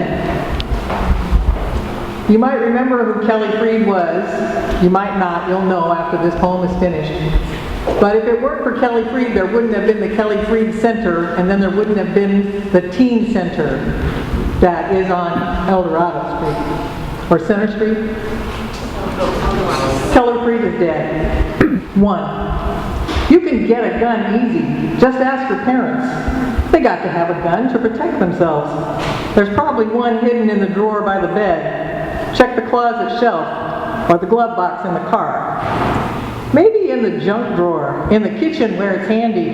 You might remember who Kelly Freed was. You might not. You'll know after this poem is finished. But if it weren't for Kelly Freed, there wouldn't have been the Kelly Freed Center, and then there wouldn't have been the Teen Center that is on El Dorado Street. Or Center Street? Kelly Freed is dead. 1. You can get a gun easy. Just ask your parents. They got to have a gun to protect themselves. There's probably one hidden in the drawer by the bed. Check the closet shelf or the glove box in the car. Maybe in the junk drawer, in the kitchen where it's handy.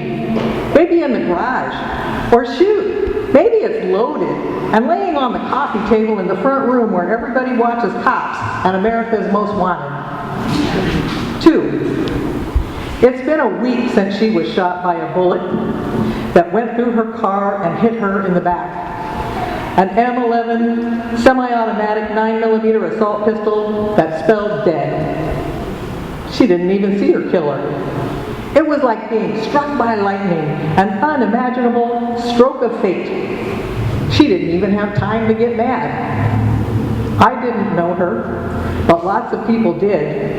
Maybe in the garage. Or shoot, maybe it's loaded and laying on the coffee table in the front room where everybody watches Cops and America's Most Wanted. 2. It's been a week since she was shot by a bullet that went through her car and hit her in the back. An M11 semi-automatic 9mm assault pistol that spelled dead. She didn't even see her killer. It was like being struck by lightning, an unimaginable stroke of fate. She didn't even have time to get mad. I didn't know her, but lots of people did.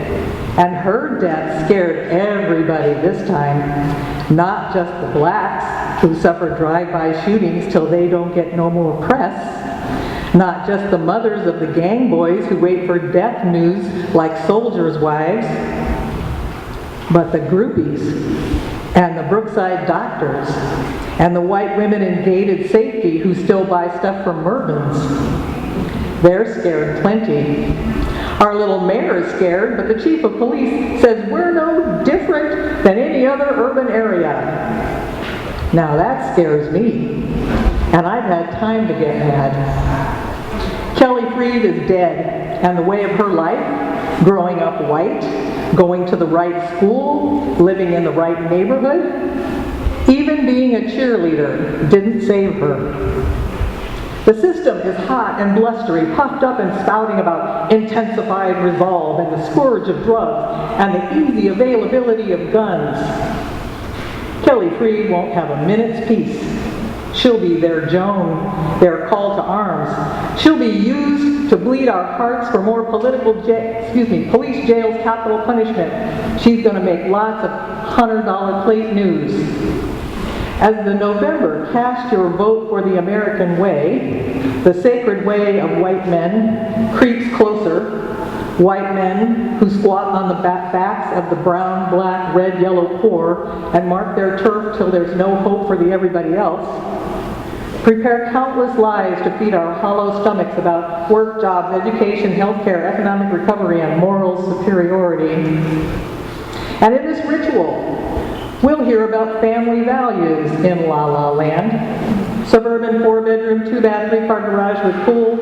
And her death scared everybody this time, not just the blacks who suffer drive-by shootings till they don't get no more press, not just the mothers of the gang boys who wait for death news like soldiers' wives, but the groupies and the Brookside doctors and the white women in gated safety who still buy stuff from Mervyn's. They're scared plenty. Our little mayor is scared, but the chief of police says we're no different than any other urban area. Now that scares me, and I've had time to get mad. Kelly Freed is dead, and the way of her life, growing up white, going to the right school, living in the right neighborhood, even being a cheerleader didn't save her. The system is hot and blustery, puffed up and spouting about intensified resolve and the scourge of drugs and the easy availability of guns. Kelly Freed won't have a minute's peace. She'll be their Joan, their call to arms. She'll be used to bleed our hearts for more police jails, capital punishment. She's going to make lots of $100 plate news. As the November Cast Your Vote for the American Way, the sacred way of white men, creeps closer. White men who squat on the backs of the brown, black, red, yellow poor and mark their turf till there's no hope for the everybody else. Prepare countless lies to feed our hollow stomachs about work, jobs, education, healthcare, economic recovery, and moral superiority. And in this ritual, we'll hear about family values in La La Land. Suburban 4-bedroom, 2-bath, 3-car garage with pool,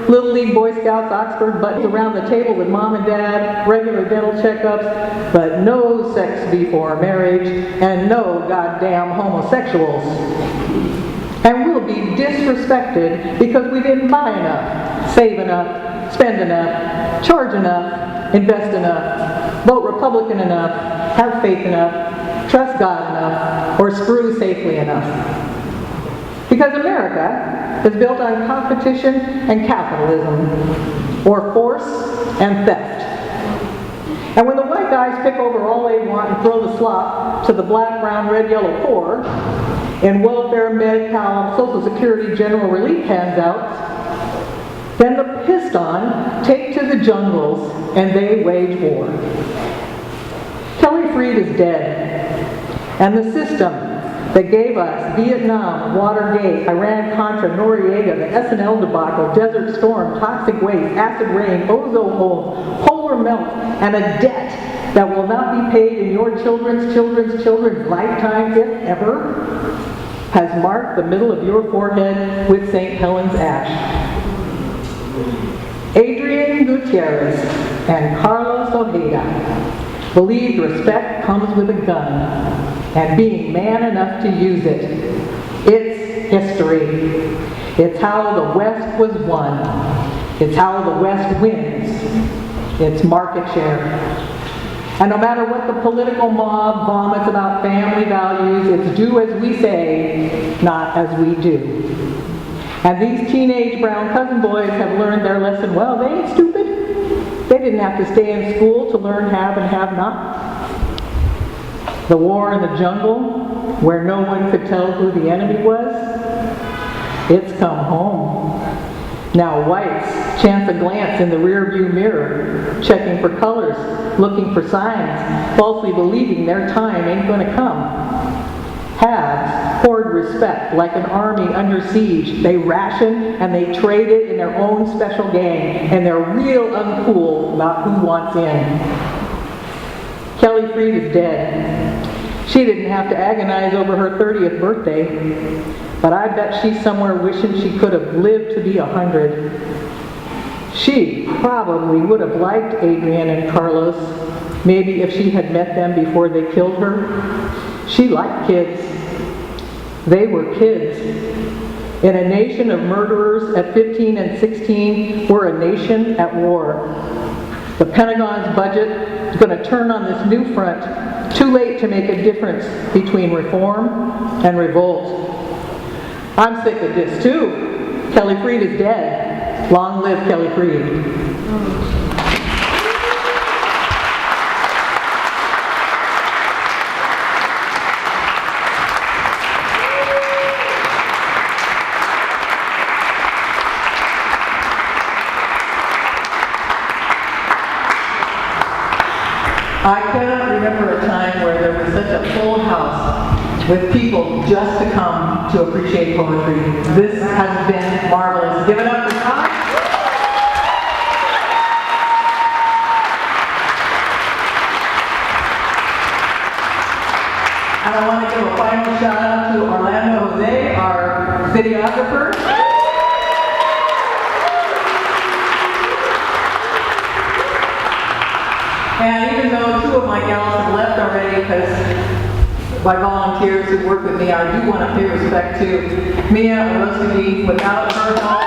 Little League Boy Scouts, Oxford buttons around the table with mom and dad, regular dental checkups, but no sex before marriage, and no goddamn homosexuals. And we'll be disrespected because we didn't buy enough, save enough, spend enough, charge enough, invest enough, vote Republican enough, have faith enough, trust God enough, or screw safely enough. Because America is built on competition and capitalism, or force and theft. And when the white guys pick over all they want and throw the slop to the black, brown, red, yellow poor, in welfare, Medi-Cal, Social Security, general relief handouts, Then the pissed on take to the jungles and they wage war. Kelly Freed is dead, and the system that gave us Vietnam, Watergate, Iran-Contra, Noriega, the SNL debacle, Desert Storm, toxic waste, acid rain, ozone holes, polar melt, and a debt that will not be paid in your children's lifetime, if ever, has marked the middle of your forehead with St. Helens ash. Adrian Gutierrez and Carlos Ojeda believed respect comes with a gun and being man enough to use it. It's history. It's how the West was won. It's how the West wins. It's market share. And no matter what the political mob vomits about family values, it's do as we say, not as we do. And these teenage brown cousin boys have learned their lesson well. They ain't stupid. They didn't have to stay in school to learn have and have not. The war in the jungle, where no one could tell who the enemy was, it's come home. Now whites chance a glance in the rearview mirror, checking for colors, looking for signs, falsely believing their time ain't gonna come. Haves hoard respect like an army under siege. They ration and they trade it in their own special gang, and they're real uncool about who wants in. Kelly Freed is dead. She didn't have to agonize over her 30th birthday, but I bet she's somewhere wishing she could have lived to be 100. She probably would have liked Adrian and Carlos, maybe if she had met them before they killed her. She liked kids. They were kids. In a nation of murderers at 15 and 16, we're a nation at war. The Pentagon's budget is going to turn on this new front. Too late to make a difference between reform and revolt. I'm sick of this too. Kelly Freed is dead. Long live Kelly Freed. I cannot remember a time where there was such a full house with people just to come to appreciate poetry. This has been marvelous. Give it up for Tom. And I want to give a final shout out to Orlando Jose, our videographer. And even though two of my gals have left already because my volunteers who work with me, I do want to pay respect to Mia Orostegui. Without her help,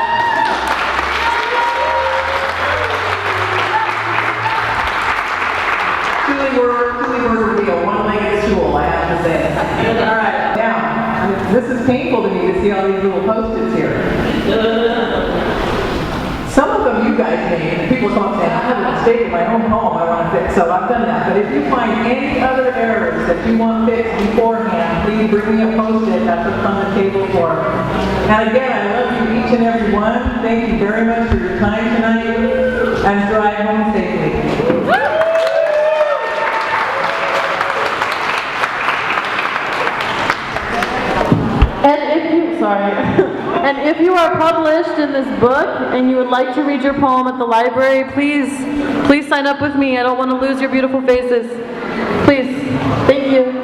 TuleBurg would be a one-legged stool, I have to say. All right, now, this is painful to me to see all these little Post-its here. Some of them you guys made, people don't say, I have a mistake in my own home I want to fix, so I've done that. But if you find any other errors that you want fixed beforehand, please bring me a Post-it that's what's on the table for. And again, I love you each and every one. Thank you very much for your time tonight, and drive home safely. And if you are published in this book and you would like to read your poem at the library, please sign up with me. I don't want to lose your beautiful faces. Please. Thank you.